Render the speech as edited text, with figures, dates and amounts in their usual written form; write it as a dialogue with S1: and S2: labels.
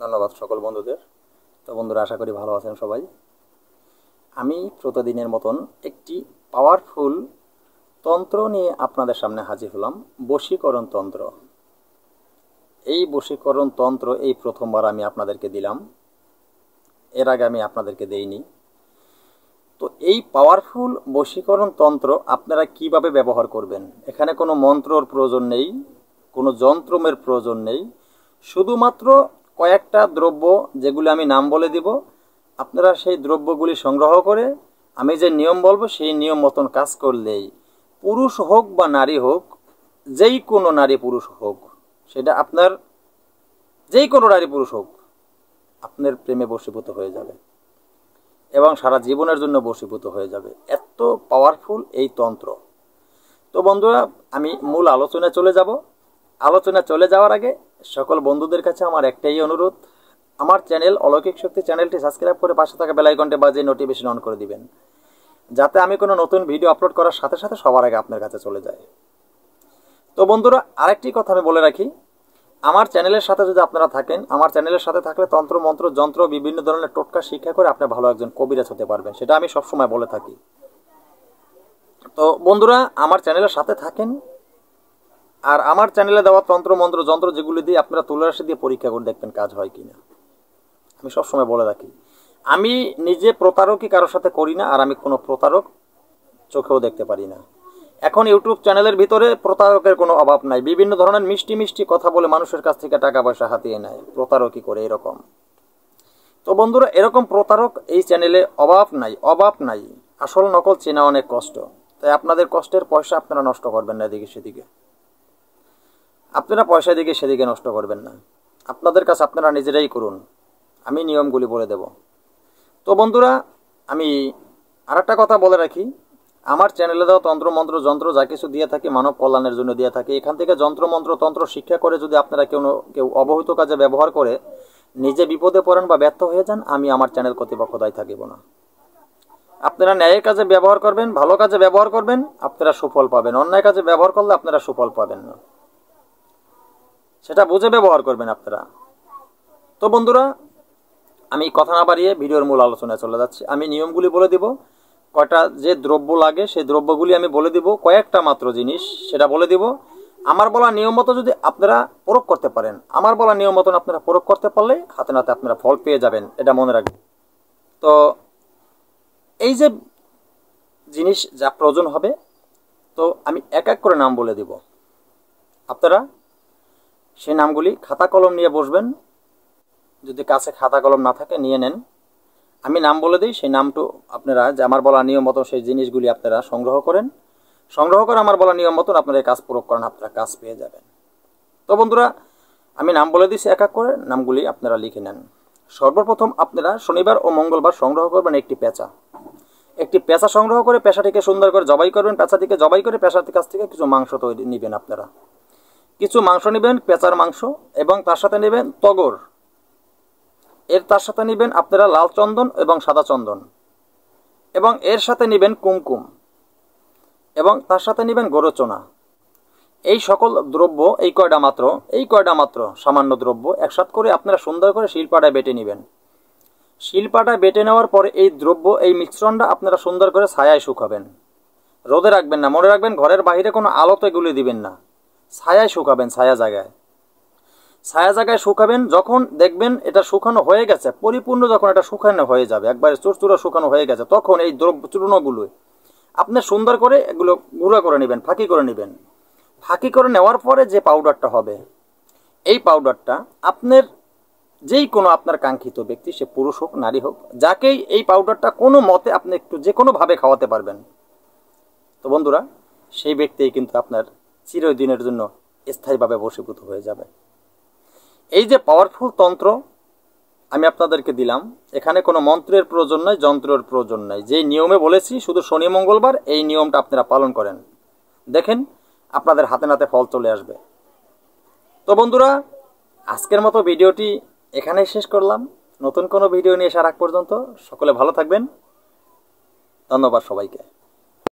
S1: ধন্যবাদ সকল বন্ধুদের। তো বন্ধুরা, আশা করি ভালো আছেন সবাই। আমি প্রতিদিনের মতন একটি পাওয়ারফুল তন্ত্র নিয়ে আপনাদের সামনে হাজির হলাম, বশীকরণ তন্ত্র। এই বশীকরণ তন্ত্র এই প্রথমবার আমি আপনাদেরকে দিলাম, এর আগে আমি আপনাদেরকে দেইনি। তো এই পাওয়ারফুল বশীকরণ তন্ত্র আপনারা কিভাবে ব্যবহার করবেন? এখানে কোনো মন্ত্রর প্রয়োজন নেই, কোনো যন্ত্রমের প্রয়োজন নেই, শুধুমাত্র কয়েকটা দ্রব্য যেগুলি আমি নাম বলে দিব, আপনারা সেই দ্রব্যগুলি সংগ্রহ করে আমি যে নিয়ম বলবো সেই নিয়ম মতন কাজ করলেই পুরুষ হোক বা নারী হোক, যেই কোনো নারী পুরুষ হোক, সেটা আপনার যেই কোনো নারী পুরুষ হোক, আপনার প্রেমে বশীভূত হয়ে যাবে এবং সারা জীবনের জন্য বশীভূত হয়ে যাবে। এত পাওয়ারফুল এই তন্ত্র। তো বন্ধুরা, আমি মূল আলোচনায় চলে যাব। আলোচনা চলে যাওয়ার আগে সকল বন্ধুদের কাছে আমার একটাই অনুরোধ, আমার চ্যানেল অলৌকিক শক্তি চ্যানেলটি সাবস্ক্রাইব করে পাশে থাকা বেল আইকনটি বাজিয়ে নোটিফিকেশন অন করে দিবেন, যাতে আমি কোনো নতুন ভিডিও আপলোড করার সাথে সাথে সবার আগে আপনার কাছে চলে যায়। তো বন্ধুরা, আরেকটি কথা আমি বলে রাখি, আমার চ্যানেলের সাথে যদি আপনারা থাকেন, আমার চ্যানেলের সাথে থাকলে তন্ত্র মন্ত্র যন্ত্র বিভিন্ন ধরনের টোটকা শিক্ষা করে আপনি ভালো একজন কবিরাজ হতে পারবেন, সেটা আমি সবসময় বলে থাকি। তো বন্ধুরা, আমার চ্যানেলের সাথে থাকেন, আর আমার চ্যানেলে দেওয়া তন্ত্র মন্ত্র যন্ত্র যেগুলি দিয়ে আপনারা তুলারাশি দিয়ে পরীক্ষা করে দেখবেন কাজ হয় কিনা। আমি সবসময় বলে রাখি, আমি নিজে প্রতারকই কারোর সাথে করি না, আর আমি কোনো প্রতারক চোখেও দেখতে পারি না। এখন ইউটিউব চ্যানেলের ভিতরে প্রতারকের কোনো অভাব নাই, বিভিন্ন ধরনের মিষ্টি মিষ্টি কথা বলে মানুষের কাছ থেকে টাকা পয়সা হাতিয়ে নেয়, প্রতারকই করে এরকম। তো বন্ধুরা, এরকম প্রতারক এই চ্যানেলে অভাব নাই। আসল নকল চেনা অনেক কষ্ট, তাই আপনাদের কষ্টের পয়সা আপনারা নষ্ট করবেন না এদিকে সেদিকে, আপনারা পয়সা দিকে সেদিকে নষ্ট করবেন না। আপনাদের কাছে আপনারা নিজেরাই করুন, আমি নিয়মগুলি বলে দেব। তো বন্ধুরা, আমি আরেকটা কথা বলে রাখি, আমার চ্যানেলে দেওয়া তন্ত্র মন্ত্র যন্ত্র যা কিছু দিয়ে থাকি মানব কল্যাণের জন্য দিয়ে থাকি। এখান থেকে যন্ত্র মন্ত্র তন্ত্র শিক্ষা করে যদি আপনারা কেউ অবহিত কাজে ব্যবহার করে নিজে বিপদে পড়েন বা ব্যর্থ হয়ে যান, আমি আমার চ্যানেল কর্তৃপক্ষ দায়ী থাকিব না। আপনারা ন্যায়ের কাজে ব্যবহার করবেন, ভালো কাজে ব্যবহার করবেন, আপনারা সুফল পাবেন। অন্যায় কাজে ব্যবহার করলে আপনারা সুফল পাবেন না, সেটা বুঝে ব্যবহার করবেন আপনারা। তো বন্ধুরা, আমি কথা না বাড়িয়ে ভিডিওর মূল আলোচনায় চলে যাচ্ছি। আমি নিয়মগুলি বলে দিব, কয়টা যে দ্রব্য লাগে সেই দ্রব্যগুলি আমি বলে দিব, কয়েকটা মাত্র জিনিস সেটা বলে দিব। আমার বলা নিয়ম মতো যদি আপনারা প্রয়োগ করতে পারেন, আমার বলা নিয়ম মতন আপনারা প্রয়োগ করতে পারলে হাতে নাতে আপনারা ফল পেয়ে যাবেন, এটা মনে রাখবেন। তো এই যে জিনিস যা প্রয়োজন হবে, তো আমি এক এক করে নাম বলে দিব, আপনারা সেই নামগুলি খাতা কলম নিয়ে বসবেন। যদি কাছে খাতা কলম না থাকে নিয়ে নেন, আমি নাম বলে দিই, সেই নামটা আপনারা যে আমার বলা নিয়ম মতো সেই জিনিসগুলি আপনারা সংগ্রহ করে আমার বলা নিয়ম মতন আপনারা কাজ প্রয়োগ করেন, আপনারা কাজ পেয়ে যাবেন। তো বন্ধুরা, আমি নাম বলে দিচ্ছি, এক এক করে নামগুলি আপনারা লিখে নেন। সর্বপ্রথম আপনারা শনিবার ও মঙ্গলবার সংগ্রহ করবেন একটি পেঁচা সংগ্রহ করে পেঁচাটিকে সুন্দর করে জবাই করবেন। পেঁচাটিকে জবাই করে পেঁচাটির কাছ থেকে কিছু মাংস তৈরি নেবেন, আপনারা কিছু মাংস নেবেন, পেঁচার মাংস, এবং তার সাথে নেবেন তগর, তার সাথে নেবেন আপনারা লাল চন্দন এবং সাদা চন্দন, এবং এর সাথে নেবেন কুমকুম, এবং তার সাথে নেবেন গরুচনা। এই সকল দ্রব্য এই কয়টা মাত্র সামান্য দ্রব্য একসাথে করে আপনারা সুন্দর করে শিলপাটায় বেটে নেবেন। শিলপাটায় বেটে নেওয়ার পরে এই দ্রব্য এই মিশ্রণটা আপনারা সুন্দর করে ছায়ায় শুকাবেন, রোদে রাখবেন না। মনে রাখবেন, ঘরের বাইরে কোনো আলোতে গুলি দিবেন না, ছায়ায় শুকাবেন, ছায়া জায়গায় শুকাবেন। যখন দেখবেন এটা শুকানো হয়ে গেছে পরিপূর্ণ, যখন এটা শুকানো হয়ে যাবে, একবারে চুরচুরা শুকানো হয়ে গেছে, তখন এই দ্রব্য চূর্ণগুলো আপনি সুন্দর করে এগুলো গুঁড়া করে নেবেন, ফাঁকি করে নেবেন। ফাঁকি করে নেওয়ার পরে যে পাউডারটা হবে, এই পাউডারটা আপনার যেই কোনো আপনার কাঙ্ক্ষিত ব্যক্তি, সে পুরুষ হোক নারী হোক, যাকেই এই পাউডারটা কোনো মতে আপনি একটু যে কোনোভাবে খাওয়াতে পারবেন, তো বন্ধুরা সেই ব্যক্তিই কিন্তু আপনার চিরদিনের জন্য স্থায়ীভাবে বশীভূত হয়ে যাবে। এই যে পাওয়ারফুল তন্ত্র আমি আপনাদেরকে দিলাম, এখানে কোনো মন্ত্রের প্রয়োজন নয়, যন্ত্রের প্রয়োজন নয়। যেই নিয়মে বলেছি শুধু শনি মঙ্গলবার এই নিয়মটা আপনারা পালন করেন, দেখেন আপনাদের হাতে নাতে ফল চলে আসবে। তো বন্ধুরা, আজকের মতো ভিডিওটি এখানেই শেষ করলাম। নতুন কোনো ভিডিও নিয়ে আসার আগ পর্যন্ত সকলে ভালো থাকবেন। ধন্যবাদ সবাইকে।